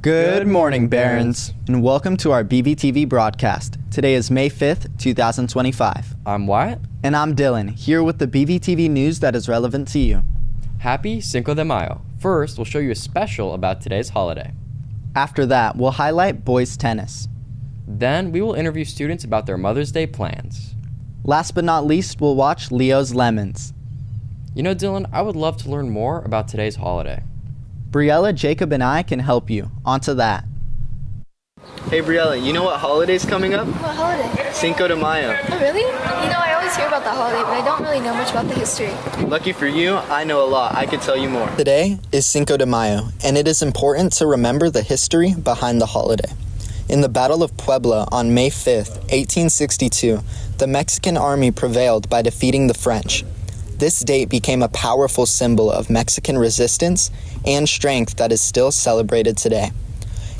Good morning, Barons, and welcome to our BVTV broadcast. Today is May 5th, 2025. I'm Wyatt. And I'm Dylan, here with the BVTV news that is relevant to you. Happy Cinco de Mayo. First, we'll show you a special about today's holiday. After that, we'll highlight boys tennis. Then, we will interview students about their Mother's Day plans. Last but not least, we'll watch Leo's Lemons. You know, Dylan, I would love to learn more about today's holiday. Briella, Jacob, and I can help you. On to that. Hey Briella, you know what holiday's coming up? What holiday? Cinco de Mayo. Oh, really? You know, I always hear about that holiday, but I don't really know much about the history. Lucky for you, I know a lot. I could tell you more. Today is Cinco de Mayo, and it is important to remember the history behind the holiday. In the Battle of Puebla on May 5th, 1862, the Mexican army prevailed by defeating the French. This date became a powerful symbol of Mexican resistance and strength that is still celebrated today.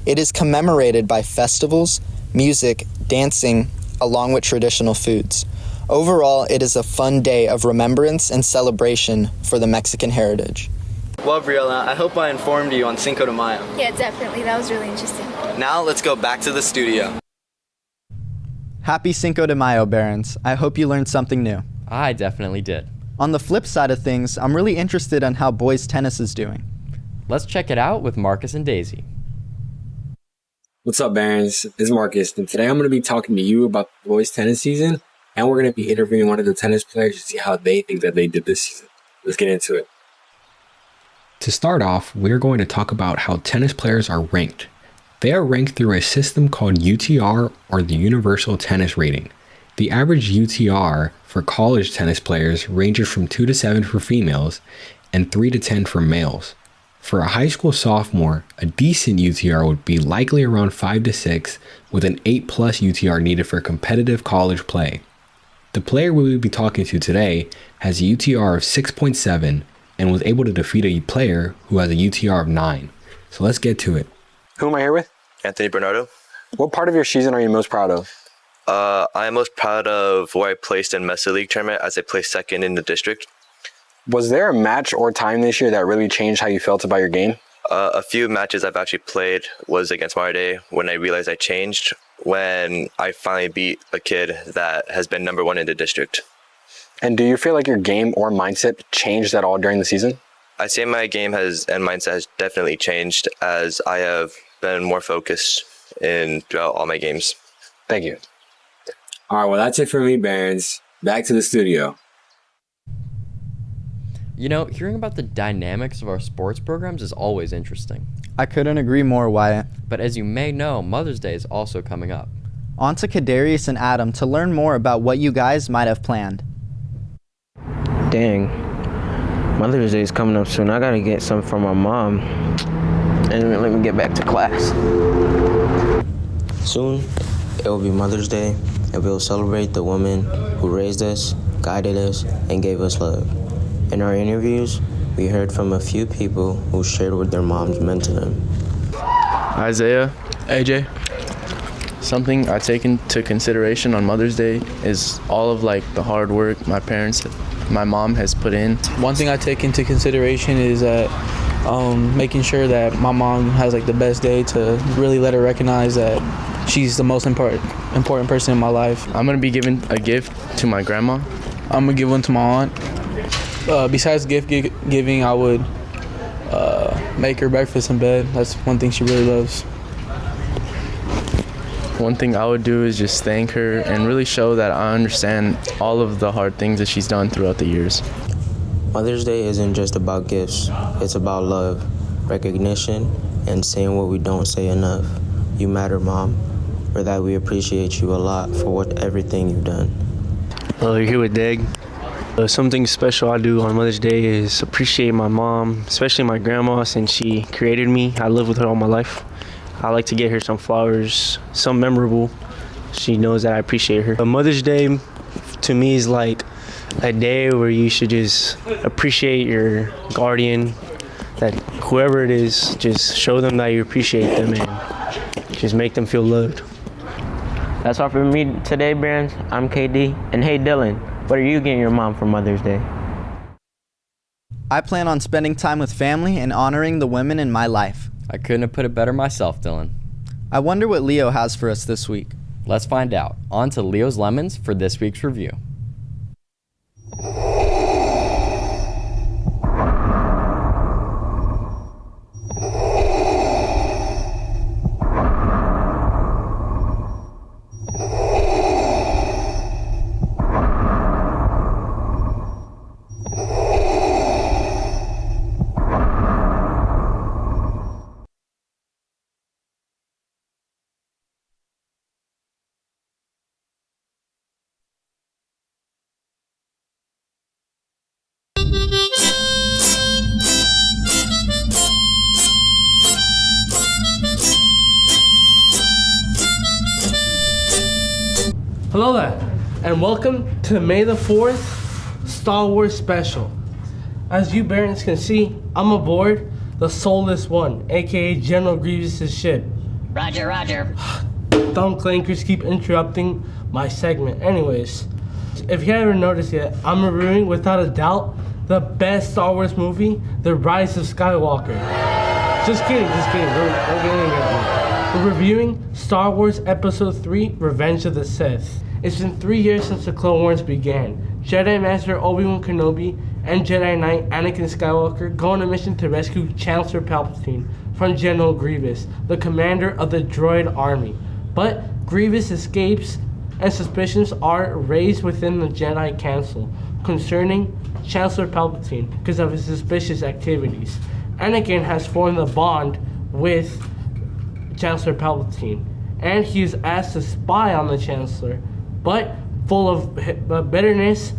It is commemorated by festivals, music, dancing, along with traditional foods. Overall, it is a fun day of remembrance and celebration for the Mexican heritage. Well, Briella, I hope I informed you on Cinco de Mayo. Yeah, definitely. That was really interesting. Now let's go back to the studio. Happy Cinco de Mayo, Barons. I hope you learned something new. I definitely did. On the flip side of things, I'm really interested in how boys tennis is doing. Let's check it out with Marcus and Daisy. What's up, Barons? This is Marcus, and today I'm going to be talking to you about the boys' tennis season, and we're going to be interviewing one of the tennis players to see how they think that they did this season. Let's get into it. To start off, we're going to talk about how tennis players are ranked. They are ranked through a system called UTR, or the Universal Tennis Rating. The average UTR for college tennis players ranges from 2 to 7 for females and 3 to 10 for males. For a high school sophomore, a decent UTR would be likely around 5 to 6, with an 8+ UTR needed for competitive college play. The player we will be talking to today has a UTR of 6.7 and was able to defeat a player who has a UTR of 9. So let's get to it. Who am I here with? Anthony Bernardo. What part of your season are you most proud of? I am most proud of where I placed in Mesa League tournament as I placed second in the district. Was there a match or time this year that really changed how you felt about your game? A few matches I've actually played was against Marde when I realized I changed, when I finally beat a kid that has been number 1 in the district. And do you feel like your game or mindset changed at all during the season? I say my game and mindset has definitely changed as I have been more focused throughout all my games. Thank you. All right, well, that's it for me, Barons. Back to the studio. You know, hearing about the dynamics of our sports programs is always interesting. I couldn't agree more, Wyatt. But as you may know, Mother's Day is also coming up. On to Kadarius and Adam to learn more about what you guys might have planned. Dang, Mother's Day is coming up soon. I gotta get some from my mom. And let me get back to class. Soon, it will be Mother's Day, and we'll celebrate the woman who raised us, guided us, and gave us love. In our interviews, we heard from a few people who shared what their moms meant to them. Isaiah, AJ. Something I take into consideration on Mother's Day is all of the hard work my mom has put in. One thing I take into consideration is that making sure that my mom has the best day, to really let her recognize that she's the most important person in my life. I'm gonna be giving a gift to my grandma. I'm gonna give one to my aunt. Besides gift giving, I would make her breakfast in bed. That's one thing she really loves. One thing I would do is just thank her and really show that I understand all of the hard things that she's done throughout the years. Mother's Day isn't just about gifts. It's about love, recognition, and saying what we don't say enough. You matter, Mom. For that, we appreciate you a lot for everything you've done. Hello, you're here with Deg. Something special I do on Mother's Day is appreciate my mom, especially my grandma, since she created me. I lived with her all my life. I like to get her some flowers, some memorable. She knows that I appreciate her. Mother's Day to me is like a day where you should just appreciate your guardian, that whoever it is, just show them that you appreciate them and just make them feel loved. That's all for me today, Barons. I'm KD. And hey, Dylan, what are you getting your mom for Mother's Day? I plan on spending time with family and honoring the women in my life. I couldn't have put it better myself, Dylan. I wonder what Leo has for us this week. Let's find out. On to Leo's Lemons for this week's review. Hello there, and welcome to the May the 4th Star Wars special. As you parents can see, I'm aboard the Soulless One, aka General Grievous' ship. Roger, roger. Thumb clankers keep interrupting my segment. Anyways, if you haven't noticed yet, I'm reviewing, without a doubt, the best Star Wars movie, The Rise of Skywalker. Just kidding. We're reviewing Star Wars Episode 3, Revenge of the Sith. It's been 3 years since the Clone Wars began. Jedi Master Obi-Wan Kenobi and Jedi Knight Anakin Skywalker go on a mission to rescue Chancellor Palpatine from General Grievous, the commander of the droid army. But Grievous escapes, and suspicions are raised within the Jedi Council concerning Chancellor Palpatine because of his suspicious activities. Anakin has formed a bond with Chancellor Palpatine, and he is asked to spy on the Chancellor, but full of bitterness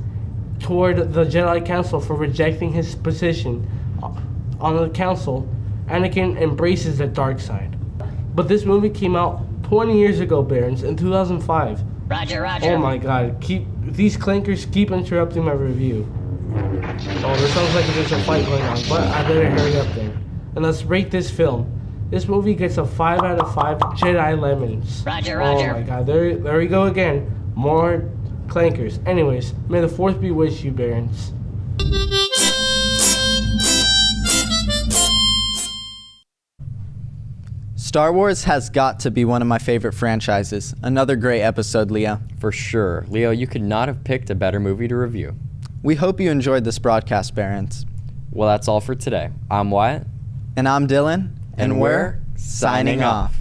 toward the Jedi Council for rejecting his position on the Council, Anakin embraces the dark side. But this movie came out 20 years ago, Barons, in 2005. Roger. Oh my god, these clankers keep interrupting my review. Oh, this sounds like there's a fight going on, but I better hurry up then. And let's rate this film. This movie gets a 5 out of 5 Jedi Lemons. Roger. Oh my god, there we go again. More clankers. Anyways, may the 4th be with you, Barons. Star Wars has got to be one of my favorite franchises. Another great episode, Leo. For sure. Leo, you could not have picked a better movie to review. We hope you enjoyed this broadcast, Barons. Well, that's all for today. I'm Wyatt. And I'm Dylan. And we're signing off.